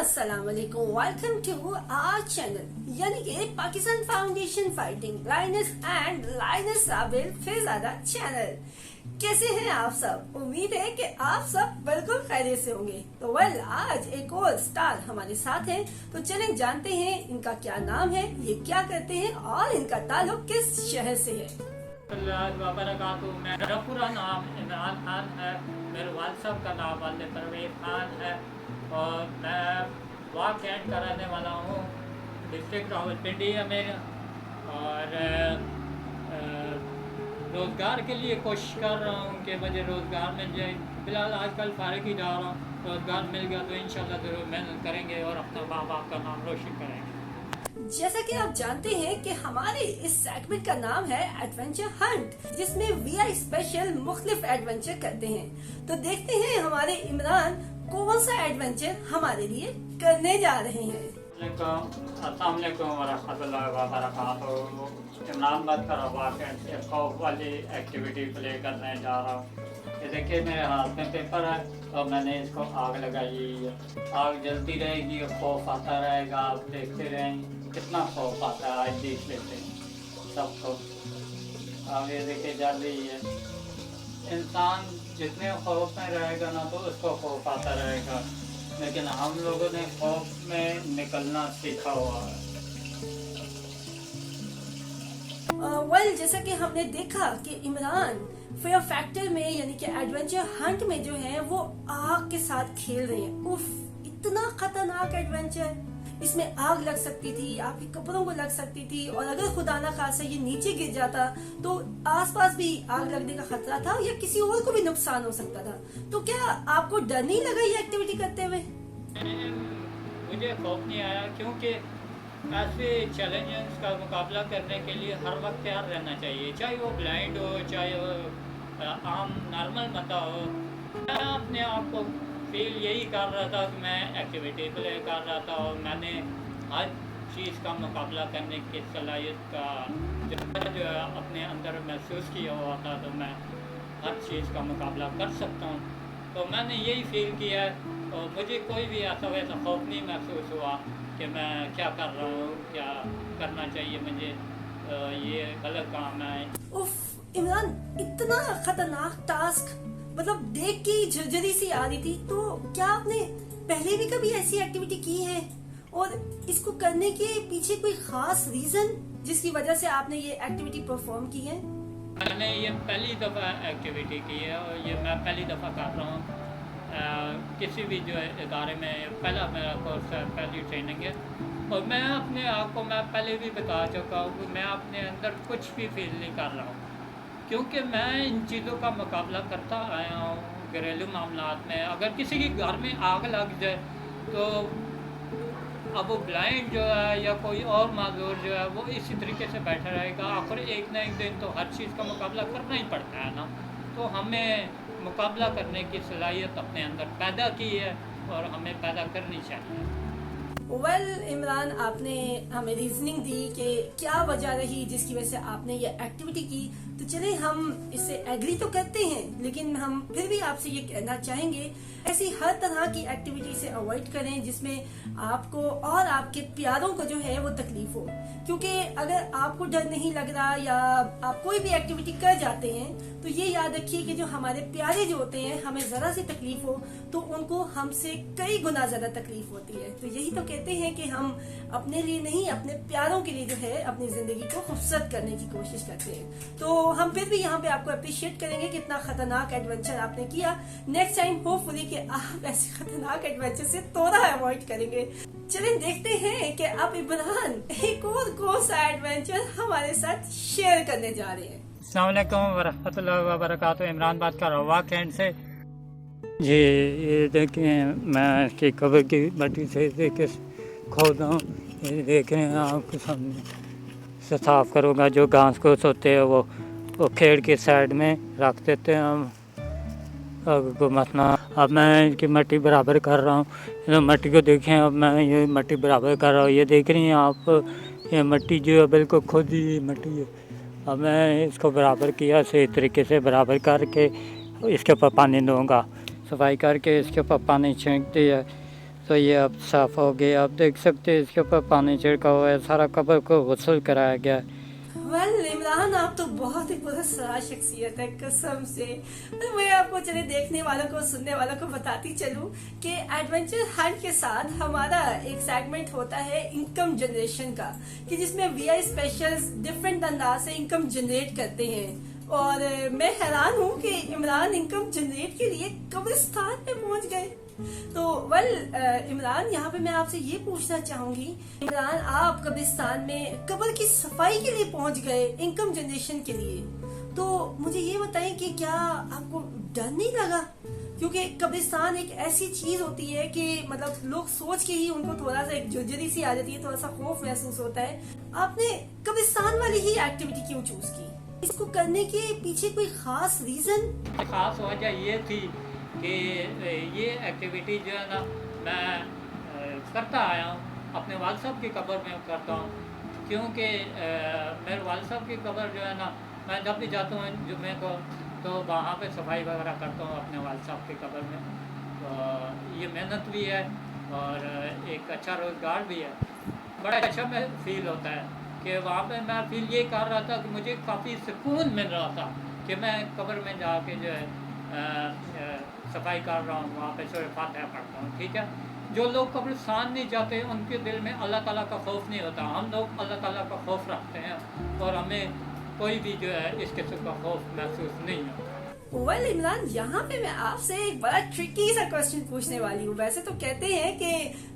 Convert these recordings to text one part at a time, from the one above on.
अस्सलाम वालेकुम, welcome to our channel यानी कि Pakistan foundation fighting lioness and lioness Sabir Fizada channel. कैसे हैं आप सब? उम्मीद है कि आप सब बिल्कुल खैरियत से होंगे। तो आज एक और स्टार हमारे साथ हैं, तो चलें जानते हैं इनका क्या नाम है, ये क्या करते हैं और इनका ताल्लुक किस शहर से है। मेरा पूरा नाम इमरान खान है, मेरे वालिद साहब का नाम वालिद परवेज खान है और मैं वाक कैंट का रहने वाला हूँ डिस्ट्रिक्ट रावलपिंडी में। और रोज़गार के लिए कोशिश कर रहा हूँ कि मुझे रोज़गार मिल जाए। फ़िलहाल आजकल फारिग ही जा रहा हूँ, रोज़गार मिल गया तो इंशाल्लाह ज़रूर मेहनत करेंगे और अपना माँ बाप का नाम रोशन करेंगे। जैसा कि आप जानते हैं कि हमारे इस सेगमेंट का नाम है एडवेंचर हंट, जिसमें वी स्पेशल मुख्तलिफ एडवेंचर करते हैं। तो देखते हैं हमारे इमरान कौन सा एडवेंचर हमारे लिए करने जा रहे हैं। अस्सलाम वालेकुम वरहमतुल्लाहि वबरकातुहू। इमरान बात कर रहा हूँ, खौफ वाली एक्टिविटी प्ले करने जा रहा हूँ। ये देखिए मेरे हाथ में पेपर है और मैंने इसको आग लगाई है। आग जलती रहेगी, खौफ आता रहेगा, आप देखते रहेंगे कितना खौफ आता है। आज देख लेते हैं सबको। अब ये देखिए जल रही है। इंसान जितने खौफ में रहेगा ना तो उसको खौफ आता रहेगा, लेकिन हम लोगों ने खौफ में निकलना सीखा हुआ है। जैसा कि हमने देखा कि इमरान फियर फैक्टर में यानी कि एडवेंचर हंट में जो है वो आग के साथ खेल रहे हैं। उफ, इतना खतरनाक एडवेंचर। इसमें आग लग सकती थी, आपके कपड़ों को लग सकती थी, और अगर खुदा ना खासा ये नीचे गिर जाता तो आसपास भी आग लगने का खतरा था या किसी और को भी नुकसान हो सकता था। तो क्या आपको डर नहीं लगा ये एक्टिविटी करते हुए? मुझे खौफ नहीं आया, क्योंकि ऐसे चैलेंजेस का मुकाबला करने के लिए हर वक्त तैयार रहना चाहिए, चाहे वो ब्लाइंड हो चाहे वो आम नॉर्मल बंदा हो। मैं अपने आप को फील यही कर रहा था कि मैं एक्टिविटी प्ले कर रहा था और मैंने हर चीज़ का मुकाबला करने की सलाहियत का जो है अपने अंदर महसूस किया हुआ था। तो मैं हर चीज़ का मुकाबला कर सकता हूँ, तो मैंने यही फील किया और मुझे कोई भी ऐसा वैसा खौफ नहीं महसूस हुआ कि मैं क्या कर रहा हूँ, क्या करना चाहिए मुझे, ये गलत काम है। उफ, इमरान इतना खतरनाक टास्क, मतलब देख के झरझरी सी आ रही थी। तो क्या आपने पहले भी कभी ऐसी एक्टिविटी की है और इसको करने के पीछे कोई खास रीजन जिसकी वजह से आपने ये एक्टिविटी परफॉर्म की है? मैंने ये पहली दफ़ा एक्टिविटी की है और ये मैं पहली दफ़ा कर रहा हूँ। किसी भी जो इदारे में पहला मेरा कोर्स है, पहली ट्रेनिंग है। और मैं अपने आप को मैं पहले भी बता चुका हूँ कि मैं अपने अंदर कुछ भी फील नहीं कर रहा हूँ, क्योंकि मैं इन चीज़ों का मुकाबला करता आया हूँ घरेलू मामलात में। अगर किसी के घर में आग लग जाए तो अब वो ब्लाइंड जो है या कोई और माजूर जो है वो इसी तरीके से बैठा रहेगा। आखिर एक ना एक दिन तो हर चीज़ का मुकाबला करना ही पड़ता है ना। तो हमें मुकाबला करने की सलाहियत अपने अंदर पैदा की है और हमें पैदा करनी चाहिए। इमरान, आपने हमें रीजनिंग दी कि क्या वजह रही जिसकी वजह से आपने ये एक्टिविटी की। तो चले हम इससे एग्री तो करते हैं, लेकिन हम फिर भी आपसे ये कहना चाहेंगे ऐसी हर तरह की एक्टिविटी से अवॉइड करें जिसमें आपको और आपके प्यारों को जो है वो तकलीफ हो। क्योंकि अगर आपको डर नहीं लग रहा या आप कोई भी एक्टिविटी कर जाते हैं तो ये याद रखिए कि जो हमारे प्यारे जो होते हैं, हमें जरा सी तकलीफ हो तो उनको हमसे कई गुना ज्यादा तकलीफ होती है। तो यही तो कहते हैं कि हम अपने लिए नहीं, अपने प्यारों के लिए जो है अपनी जिंदगी को खूबसूरत करने की कोशिश करते हैं। तो हम फिर भी यहाँ पे आपको अप्रिशिएट करेंगे कि इतना खतरनाक एडवेंचर आपने किया। नेक्स्ट टाइम होपफुली कि आप ऐसे खतरनाक एडवेंचर से थोड़ा अवॉइड करेंगे। चलिए देखते हैं कि आप इमरान एक और कौन सा एडवेंचर हमारे साथ शेयर करने जा रहे हैं। अस्सलाम वालेकुम वरहमतुल्लाहि वबरकातुहू। इमरान बात कर रहा हूँ वाक कैंट से। जी ये देखिए मैं इसकी कब्र की मट्टी से देखे खोदा हूँ। ये देख रहे हैं आपके सामने से साफ करूँगा। जो घास फूस होते हैं वो खेड़ के साइड में रख देते हैं हम। आग को मतना अब मैं इनकी मट्टी बराबर कर रहा हूँ। तो मट्टी को देखें, अब मैं ये मट्टी बराबर कर रहा हूँ, ये देख रही हैं आप, ये मट्टी जो है बिल्कुल खुद ही मट्टी है। अब मैं इसको बराबर किया, सही तरीके से बराबर करके इसके ऊपर पानी दूँगा, सफाई करके इसके ऊपर पानी छिड़क दिया तो ये अब साफ़ हो गया। आप देख सकते हैं इसके ऊपर पानी छिड़का हुआ है, सारा कब्र को गुस्ल कराया गया है। वेल इमरान, आप तो बहुत ही पुरस्कार शख्सियत है कसम से। और मैं आपको चले देखने वालों को, सुनने वालों को बताती चलूं कि एडवेंचर हंट के साथ हमारा एक सेगमेंट होता है इनकम जनरेशन का, कि जिसमें वीआई स्पेशल्स डिफरेंट अंदाज से इनकम जनरेट करते हैं। और मैं हैरान हूं कि इमरान इनकम जनरेट के लिए कब्रिस्तान में पहुंच गए। तो वेल इमरान, यहाँ पे मैं आपसे ये पूछना चाहूंगी, इमरान आप कब्रिस्तान में कब्र की सफाई के लिए पहुंच गए इनकम जनरेशन के लिए, तो मुझे ये बताएं कि क्या आपको डर नहीं लगा? क्योंकि कब्रिस्तान एक ऐसी चीज होती है कि मतलब लोग सोच के ही उनको थोड़ा सा एक झुरझुरी सी आ जाती है, थोड़ा सा खौफ महसूस होता है। आपने कब्रिस्तान वाली ही एक्टिविटी क्यों चूज की? इसको करने के पीछे कोई खास रीजन? खास वजह ये थी कि ये एक्टिविटी जो है ना मैं करता आया हूँ, अपने वालिद साहब की कब्र में करता हूँ। क्योंकि मेरे वालिद साहब की कब्र जो है ना, मैं जब भी जाता हूँ जुम्मे को तो वहाँ पे सफाई वगैरह करता हूँ अपने वालिद साहब की कब्र में। तो ये मेहनत भी है और एक अच्छा रोज़गार भी है। बड़ा अच्छा मैं फील होता है कि वहाँ पे मैं फील ये कर रहा था कि मुझे काफ़ी सुकून मिल रहा था कि मैं कब्र में जाके जो है सफाई कर रहा हूँ, वहाँ पे सूरह फातिहा पढ़ता हूँ। ठीक है, जो लोग कब्रिस्तान नहीं जाते उनके दिल में अल्लाह ताला का खौफ नहीं होता। हम लोग अल्लाह ताला का खौफ रखते हैं और हमें कोई भी जो है इस किस्म का खौफ महसूस नहीं होता। वेल इमरान, यहाँ पे मैं आपसे एक बड़ा ट्रिकी सा क्वेश्चन पूछने वाली हूँ। वैसे तो कहते हैं कि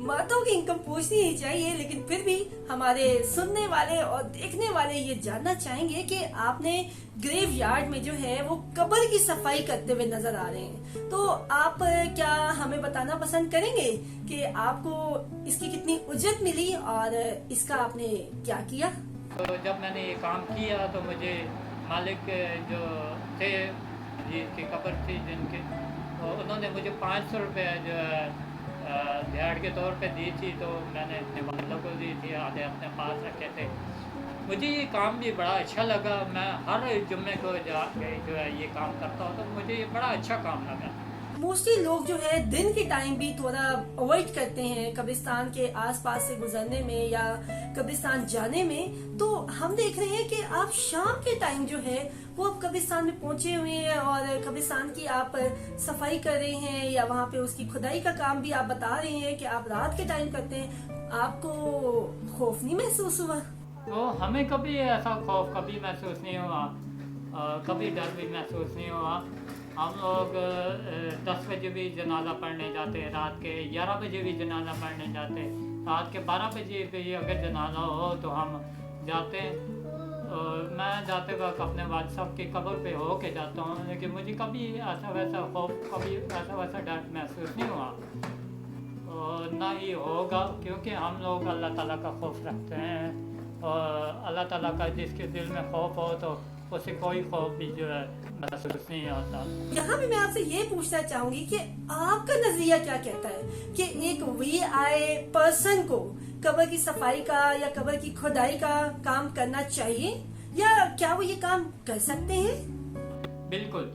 मर्दों की इनकम पूछनी ही चाहिए, लेकिन फिर भी हमारे सुनने वाले और देखने वाले ये जानना चाहेंगे कि आपने ग्रेव यार्ड में जो है वो कब्र की सफाई करते हुए नजर आ रहे हैं, तो आप क्या हमें बताना पसंद करेंगे कि आपको इसकी कितनी उज्जत मिली और इसका आपने क्या किया? तो जब मैंने ये काम किया तो मुझे मालिक जो थे जिनकी कब्र थी जिनके, तो उन्होंने मुझे 500 रुपये जो है दिहाड़ के तौर पे दी थी। तो मैंने अपने वालों को दी थी, आधे अपने पास रखे थे। मुझे ये काम भी बड़ा अच्छा लगा। मैं हर जुम्मे को जाके जो है ये काम करता हूँ, तो मुझे ये बड़ा अच्छा काम लगा। मोस्टली लोग जो है दिन के टाइम भी थोड़ा अवॉइड करते हैं कब्रिस्तान के आसपास से गुजरने में या कब्रिस्तान जाने में। तो हम देख रहे हैं कि आप शाम के टाइम जो है वो अब कब्रिस्तान में पहुंचे हुए हैं और कब्रिस्तान की आप सफाई कर रहे हैं या वहाँ पे उसकी खुदाई का काम भी आप बता रहे हैं कि आप रात के टाइम करते हैं। आपको खौफ नहीं महसूस हुआ? तो हमें कभी ऐसा खौफ कभी महसूस नहीं हुआ, कभी डर भी महसूस नहीं हुआ। हम लोग 10 बजे भी जनाजा पढ़ने जाते हैं, रात के 11 बजे भी जनाजा पढ़ने जाते हैं, रात के 12 बजे भी अगर जनाजा हो तो हम जाते हैं। मैं जाते वक्त अपने वालिद साहब की कब्र पे हो के जाता हूँ, लेकिन मुझे कभी ऐसा वैसा खौफ, कभी ऐसा वैसा डर महसूस नहीं हुआ और ना ही होगा, क्योंकि हम लोग अल्लाह ताला का खौफ रखते हैं और अल्लाह ताला का जिसके दिल में खौफ हो तो उसे कोई खौफ भी जो है महसूस नहीं होता। यहाँ भी मैं आपसे ये पूछना चाहूंगी कि आपका नजरिया क्या कहता है कि एक वीआई पर्सन को कब्र की सफाई का या कब्र की खुदाई का काम करना चाहिए, या क्या वो ये काम कर सकते हैं? बिल्कुल,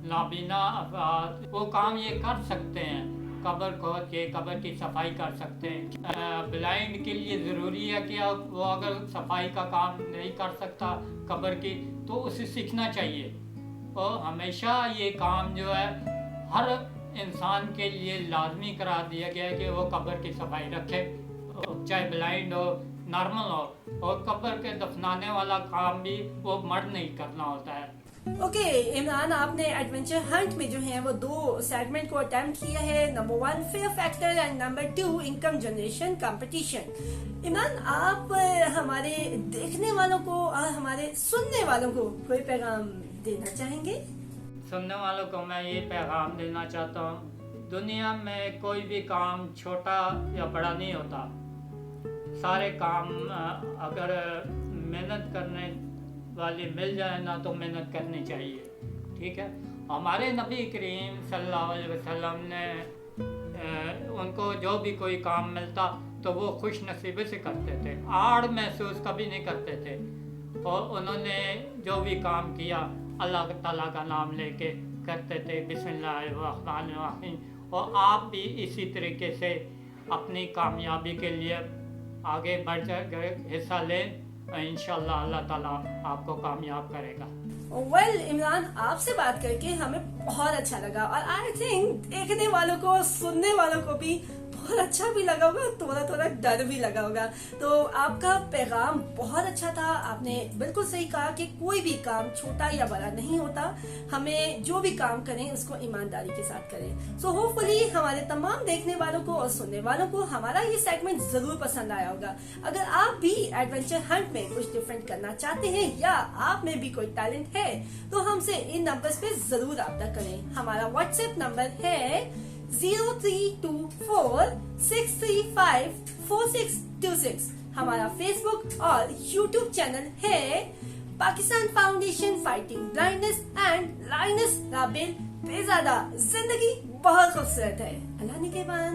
नाबीना अफराद वो काम ये कर सकते हैं, कब्र खोद के कब्र की सफाई कर सकते हैं। ब्लाइंड के लिए ज़रूरी है कि अब वो अगर सफाई का काम नहीं कर सकता कब्र की तो उसे सीखना चाहिए। और हमेशा ये काम जो है हर इंसान के लिए लाजमी करार दिया गया है कि वो कब्र की सफाई रखे, चाहे ब्लाइंड हो नॉर्मल हो। और कब्र के दफनाने वाला काम भी वो मर्द नहीं करना होता है। ओके इमरान, आपने एडवेंचर हंट में जो है वो 2 सेगमेंट को अटेम्प्ट किया है, number 1 fair factor and number 2 income generation competition. Imran, आप हमारे देखने वालों को और हमारे सुनने वालों को कोई पैगाम देना चाहेंगे? सुनने वालों को मैं ये पैगाम देना चाहता हूँ, दुनिया में कोई भी काम छोटा या बड़ा नहीं होता। सारे काम अगर मेहनत करने वाले मिल जाए ना तो मेहनत करनी चाहिए, ठीक है। हमारे नबी करीम सल्लल्लाहु अलैहि वसल्लम ने उनको जो भी कोई काम मिलता तो वो खुश नसीबी से करते थे, आड़ महसूस कभी नहीं करते थे। और उन्होंने जो भी काम किया अल्लाह ताला का नाम लेके करते थे, बिस्मिल्लाहिर्रहमानिर्रहीम। और आप भी इसी तरीके से अपनी कामयाबी के लिए आगे बढ़ कर हिस्सा लें, इंशाल्लाह अल्लाह ताला आपको कामयाब करेगा। वेल इमरान, आपसे बात करके हमें बहुत अच्छा लगा और आई थिंक देखने वालों को, सुनने वालों को भी बहुत अच्छा भी लगा होगा, थोड़ा थोड़ा डर भी लगा होगा। तो आपका पैगाम बहुत अच्छा था। आपने बिल्कुल सही कहा कि कोई भी काम छोटा या बड़ा नहीं होता, हमें जो भी काम करें उसको ईमानदारी के साथ करें। सो होपफुली हमारे तमाम देखने वालों को और सुनने वालों को हमारा ये सेगमेंट जरूर पसंद आया होगा। अगर आप भी एडवेंचर हंट में कुछ डिफरेंट करना चाहते हैं या आप में भी कोई टैलेंट है तो हमसे इन नंबर्स पे जरूर रब्ता करें। हमारा व्हाट्सएप नंबर है 032463542626। हमारा फेसबुक और यूट्यूब चैनल है Pakistan foundation fighting blindness and lioness Rabil Pezada. जिंदगी बहुत खूबसूरत है। अल्लाह निगहबान।